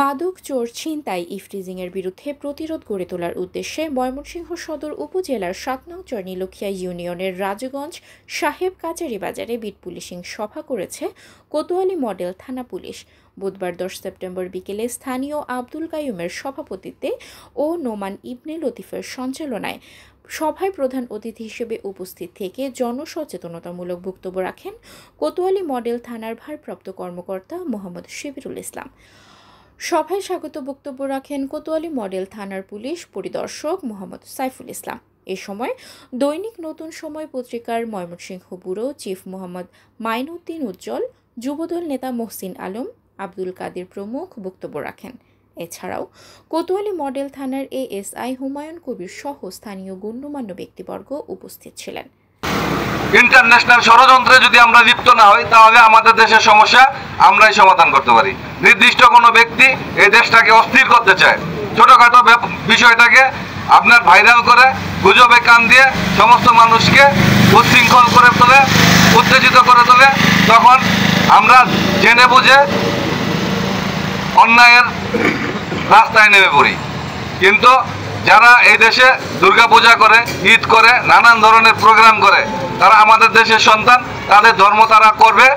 মাদক চোর ছিনতাই ইফটিজিংয়ের বিরুদ্ধে প্রতিরোধ গড়ে তোলার উদ্দেশ্যে ময়মনসিংহ সদর উপজেলার ৭ নং চরনীলক্ষিয়া ইউনিয়নের রাজগঞ্জ সাহেব কাচারি বাজারে বিট পুলিশিং সভা করেছে কোতোয়ালি মডেল থানা পুলিশ। বুধবার ১০ সেপ্টেম্বর বিকেলে স্থানীয় আব্দুল কাইয়ুমের সভাপতিত্বে ও নোমান ইবনে লতিফের সঞ্চালনায় সভায় প্রধান অতিথি হিসেবে উপস্থিত থেকে জনসচেতনতামূলক বক্তব্য রাখেন কোতোয়ালি মডেল থানার ভারপ্রাপ্ত কর্মকর্তা মোহাম্মদ শিবিরুল ইসলাম। সভায় স্বাগত বক্তব্য রাখেন কোতোয়ালি মডেল থানার পুলিশ পরিদর্শক মোহাম্মদ সাইফুল ইসলাম। এ সময় দৈনিক নতুন সময় পত্রিকার ময়মনসিংহ ব্যুরো চিফ মোহাম্মদ মাইনুদ্দিন উজ্জ্বল, যুবদল নেতা মহসিন আলম, আব্দুল কাদের প্রমুখ বক্তব্য রাখেন। এছাড়াও কোতোয়ালি মডেল থানার এএসআই হুমায়ুন কবির সহ স্থানীয় গণ্যমান্য ব্যক্তিবর্গ উপস্থিত ছিলেন। ইন্টারন্যাশনাল ষড়যন্ত্রে যদি আমরা লিপ্ত না হই তাহলে আমাদের দেশের সমস্যা আমরাই সমাধান করতে পারি। নির্দিষ্ট কোনো ব্যক্তি এই দেশটাকে অস্থির করতে চায়, ছোটখাটো বিষয়টাকে আপনার ভাইরাল করে গুজবে কান দিয়ে সমস্ত মানুষকে উচ্ছৃঙ্খল করে তোলে, উত্তেজিত করে তোলে, তখন আমরা জেনে বুঝে অন্যায়ের রাস্তায় নেমে পড়ি। কিন্তু যারা এই দেশে দুর্গাপূজা করে, ঈদ করে, নানান ধরনের প্রোগ্রাম করে, তারা আমাদের দেশের সন্তান, তাদের ধর্ম তারা করবে,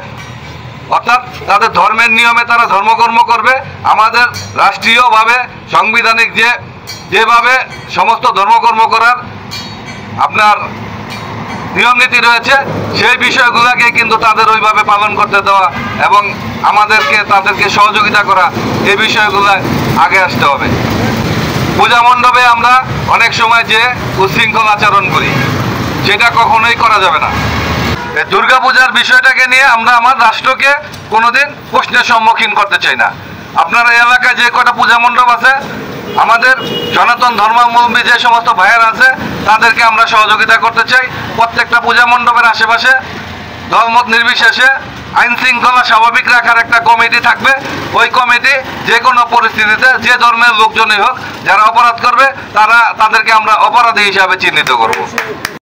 অর্থাৎ তাদের ধর্মের নিয়মে তারা ধর্মকর্ম করবে। আমাদের রাষ্ট্রীয়ভাবে সাংবিধানিক যেভাবে সমস্ত ধর্মকর্ম করার আপনার নিয়ম নীতি রয়েছে, সেই বিষয়গুলোকে কিন্তু তাদের ওইভাবে পালন করতে দেওয়া এবং তাদেরকে সহযোগিতা করা, এই বিষয়গুলো আগে আসতে হবে। পূজা মণ্ডপে আমরা অনেক সময় যে উচ্ছৃঙ্খল আচরণ করি, সেটা কখনোই করা যাবে না। দুর্গাপূজার বিষয়টাকে নিয়ে আমরা আমার রাষ্ট্রকে কোনোদিন প্রশ্নের সম্মুখীন করতে চাই না। আপনার এই এলাকায় যে কটা পূজা মণ্ডপ আছে, আমাদের সনাতন ধর্মাবলম্বী যে সমস্ত ভাইয়ের আছে, তাদেরকে আমরা সহযোগিতা করতে চাই। প্রত্যেকটা পূজা মণ্ডপের আশেপাশে দলমত নির্বিশেষে আইন শৃঙ্খলা স্বাভাবিক রাখার একটা কমিটি থাকবে। ওই কমিটি যে কোনো পরিস্থিতিতে যে ধর্মের লোকজনই হোক, যারা অপরাধ করবে তাদেরকে আমরা অপরাধী হিসাবে চিহ্নিত করব।